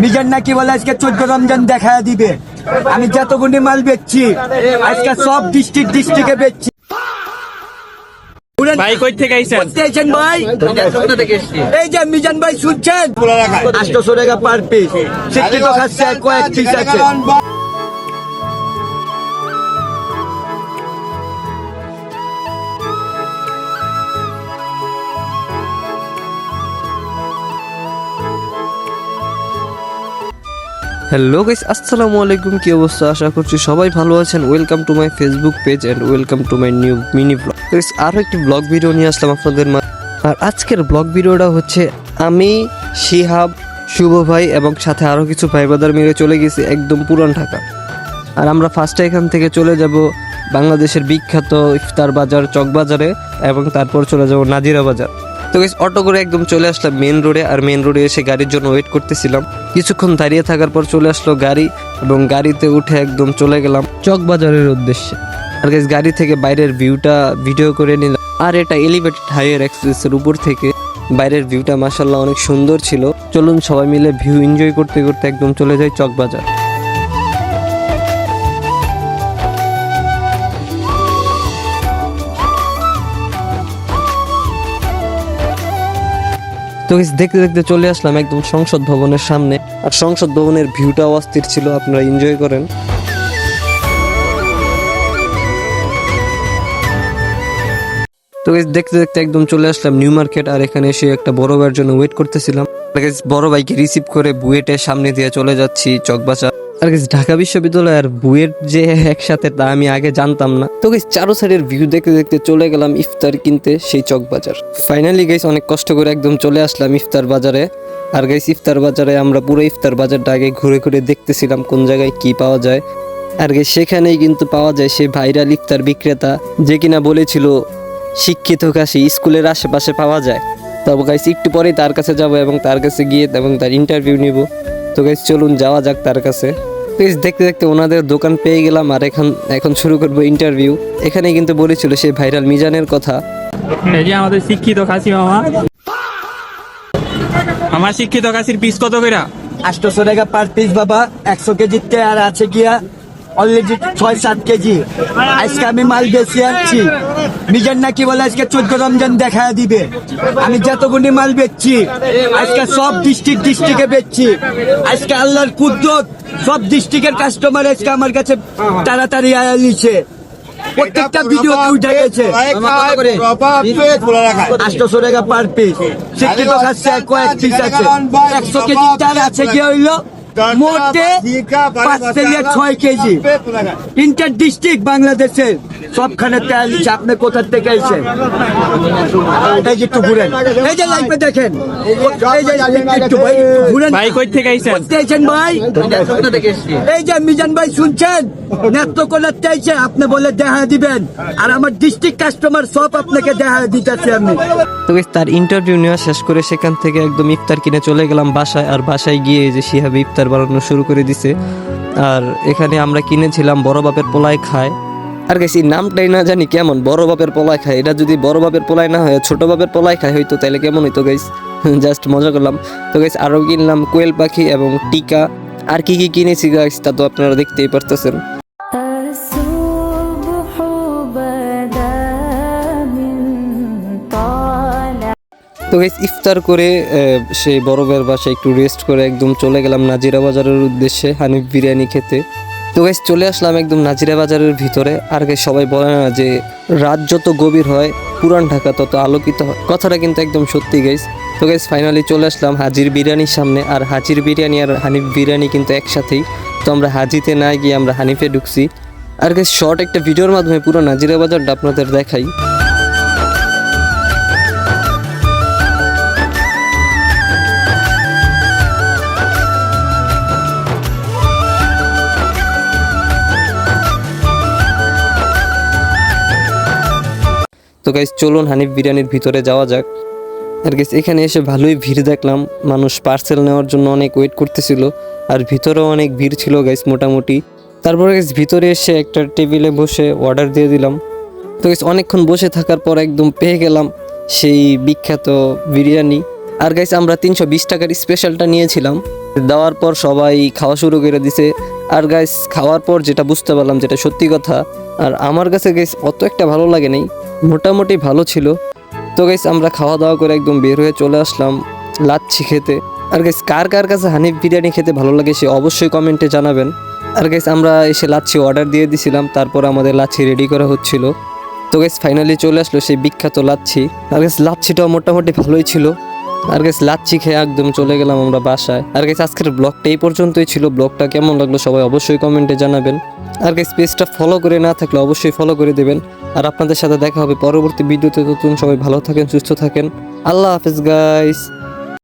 মিজান নাকি বলে আজকে 14 রমজান দেখা দিবে। আমি যতগুলি মাল বেচছি আজকে সব ডিস্ট্রিক্টে বেচছি। ভাই কই থেকে আইছেন? ভাই এই যে মিজান ভাই শুনছেন, 800 টাকা পার পিস। শিক্ষিত খাচ্ছে কয়েক পিস আছে। হ্যালো গাইস, আসসালামু আলাইকুম। কি অবস্থা? আশা করছি সবাই ভালো আছেন। Welcome to my Facebook page and welcome to my new mini blog. Guys, আরও একটি ব্লগ ভিডিও নিয়ে আসলাম আপনাদের মাঝে। আর আজকের ব্লগ ভিডিওটা হচ্ছে আমি, শিহাব, শুভ ভাই এবং সাথে আরও কিছু ভাই ব্রাদার মিলে চলে গেছি একদম পুরান ঢাকা। আর আমরা ফার্স্টে এখান থেকে চলে যাব বাংলাদেশের বিখ্যাত ইফতার বাজার চকবাজারে এবং তারপর চলে যাব নাজিরা বাজার। তো গাইস, অটো করে একদম চলে আসলাম মেন রোডে। আর মেন রোডে এসে গাড়ির জন্য ওয়েট করতেছিলাম। কিছুক্ষণ দাঁড়িয়ে থাকার পর চলে আসলো গাড়ি এবং গাড়িতে উঠে একদম চলে গেলাম চকবাজারের উদ্দেশ্যে। আর গাইস, গাড়ি থেকে বাইরের ভিউটা ভিডিও করে নিলাম। আর এটা এলিভেটেড হাইওয়ে এক্সপ্রেসের উপর থেকে বাইরের ভিউটা মাশাআল্লাহ অনেক সুন্দর ছিল। চলুন সবাই মিলে ভিউ এনজয় করতে করতে একদম চলে যাই চকবাজার। তো দেখতে দেখতে চলে আসলাম একদম সংসদ ভবনের সামনে। আর সংসদ ভবনের ভিউটাও অস্থির ছিল, আপনারা এনজয় করেন। তো দেখতে দেখতে একদম চলে আসলাম নিউ মার্কেট। আর এখানে এসে একটা বড় ভাইয়ের জন্য ওয়েট করতেছিলাম। বড় ভাইকে রিসিভ করে বুয়েটের সামনে দিয়ে চলে যাচ্ছি চকবাজার। আর ঢাকা বিশ্ববিদ্যালয় আর বুয়েট যে একসাথে তা আমি আগে জানতাম না। তো গাইস, চারো সাইডের ভিউ দেখতে দেখতে চলে গেলাম ইফতার কিনতে সেই চকবাজার। ফাইনালি গাইস, অনেক কষ্ট করে একদম চলে আসলাম ইফতার বাজারে। আর গাইস, ইফতার বাজারে আমরা পুরো ইফতার বাজারটা আগে ঘুরে ঘুরে দেখতেছিলাম কোন জায়গায় কি পাওয়া যায়। আর গাইস, সেখানেই কিন্তু পাওয়া যায় সেই ভাইরাল ইফতার বিক্রেতা যে কিনা বলেছিল শিক্ষিত কাশি স্কুলের আশেপাশে পাওয়া যায়। তবে গাইস, একটু পরেই তার কাছে যাব এবং তার কাছে গিয়ে এবং তার ইন্টারভিউ নিব। তো গাইস, চলুন যাওয়া যাক তার কাছে। দেখতে দেখতে ওনাদের দোকান পেয়ে গেলাম। আর এখন শুরু করবো ইন্টারভিউ। এখানে কিন্তু বলেছিল সেই ভাইরাল মিজানের কথা। এই যে আমাদের শিক্ষিত খাসি মামা। আমার শিক্ষিত খাসির পিস কত করে? 800 টাকা পার পিস বাবা। 100 কেজিতে আর আছে গিয়া অলরেডি 6-7 কেজি। আজকে আমি মাল বেশি আনছি। মিজান নাকি বলে আজকে 14 রমজান দেখা দিবে। আমি যতগুলি মাল বেচছি আজকে সব ডিস্ট্রিক্টে বেচছি। আজকে আল্লাহর কুদরত, সব ডিস্ট্রিক্টের কাস্টমার আজকে আমার কাছে তাড়াতাড়ি আইছে। প্রত্যেকটা ভিডিও উঠে গেছে। 800 টাকা পার পিস। শিক্ষিত খাচ্ছে কয়েক পিস আছে। 100 কেজি তার আছে কি হইলো মোটে 5 থেকে 6 কেজি। ইন্টার ডিস্ট্রিক্ট বাংলাদেশের সবখানে তেল। আপনি কোথা থেকে এসেছেন? এই যে একটু ঘুরেন, এই যে লাইভে দেখেন, এই যে একটু ভাই ঘুরেন। ভাই কই থেকে আইছেন? ভাই এই যে মিজান ভাই শুনছেন, নেত্রকোনার চাইছে আপনি বলে দেখা দিবেন। আর আমার ডিস্ট্রিক্ট কাস্টমার সব আপনাকে দেখা দিতেছে আমি। তো তার ইন্টারভিউ নেওয়া শেষ করে সেখান থেকে একদম ইফতার কিনে চলে গেলাম বাসায়। আর বাসায় গিয়ে যে শিহাব ইফতার বানানো শুরু করে দিছে। আর এখানে আমরা কিনেছিলাম বড় বাপের পোলায় খায়। আর গাইস, এই নামটাই না জানি কেমন, বড় বাপের পোলায় খায়। এটা যদি বড় বাপের পোলায় না হয় ছোট বাপের পোলায় খায় হয়তো, তাহলে কেমন হইতো গাইস। জাস্ট মজা করলাম। তো গাইস, আরও কিনলাম কোয়েল পাখি এবং টিকা। আর কি কি কিনেছি গাইস তা তো আপনারা দেখতেই পারতেছেন। তো গাইস, ইফতার করে সেই বড় ভাইয়ের বাসায় একটু রেস্ট করে একদম চলে গেলাম নাজিরা বাজারের উদ্দেশ্যে হানিফ বিরিয়ানি খেতে। তো গাইস, চলে আসলাম একদম নাজিরা বাজারের ভিতরে। আর গাইস, সবাই বলে না যে রাত যত গভীর হয় পুরান ঢাকা তত আলোকিত হয়, কথাটা কিন্তু একদম সত্যি গাইস। তো গাইস, ফাইনালি চলে আসলাম হাজির বিরিয়ানির সামনে। আর হাজির বিরিয়ানি আর হানিফ বিরিয়ানি কিন্তু একসাথেই। তো আমরা হাজিতে না গিয়ে আমরা হানিফে ঢুকছি। আর গাইস, শর্ট একটা ভিডিওর মাধ্যমে পুরো নাজিরা বাজারটা আপনাদের দেখাই। তো গাইস, চলুন হানিফ বিরিয়ানির ভিতরে যাওয়া যাক। আর গাইস, এখানে এসে ভালোই ভিড় দেখলাম। মানুষ পার্সেল নেওয়ার জন্য অনেক ওয়েট করতেছিল। আর ভিতরেও অনেক ভিড় ছিল গাইস মোটামুটি। তারপরে গাইস, ভিতরে এসে একটা টেবিলে বসে অর্ডার দিয়ে দিলাম। তো গাইস, অনেকক্ষণ বসে থাকার পর একদম পেয়ে গেলাম সেই বিখ্যাত বিরিয়ানি। আর গাইস আমরা 320 টাকার স্পেশালটা নিয়েছিলাম। দেওয়ার পর সবাই খাওয়া শুরু করে দিছে। আর গাইস খাওয়ার পর যেটা বুঝতে পারলাম, যেটা সত্যি কথা, আর আমার কাছে গাইস অত একটা ভালো লাগে নাই, মোটামুটি ভালো ছিল। তো গাইস আমরা খাওয়া দাওয়া করে একদম বের হয়ে চলে আসলাম লাচ্ছি খেতে। আর গাইস কার কার কাছে হানিফ বিরিয়ানি খেতে ভালো লাগে সে অবশ্যই কমেন্টে জানাবেন। আর গাইস আমরা এসে লাচ্ছি অর্ডার দিয়ে দিছিলাম, তারপর আমাদের লাচ্ছি রেডি করা হচ্ছিল। তো গাইস ফাইনালি চলে আসলো সেই বিখ্যাত লাচ্ছি। আর গাইস লাচ্ছিটাও মোটামুটি ভালোই ছিল। আর গাইস লাচ্ছি খেয়ে একদম চলে গেলাম আমরা বাসায়। আর গাইস আজকের ব্লগটা এই পর্যন্তই ছিল। ব্লগটা কেমন লাগলো সবাই অবশ্যই কমেন্টে জানাবেন। আর গাইস পেজটা ফলো করে না থাকলে অবশ্যই ফলো করে দেবেন। আর আপনাদের সাথে দেখা হবে পরবর্তী ভিডিওতে। ততক্ষণ সবাই ভালো থাকেন, সুস্থ থাকেন। আল্লাহ হাফেজ গাইস।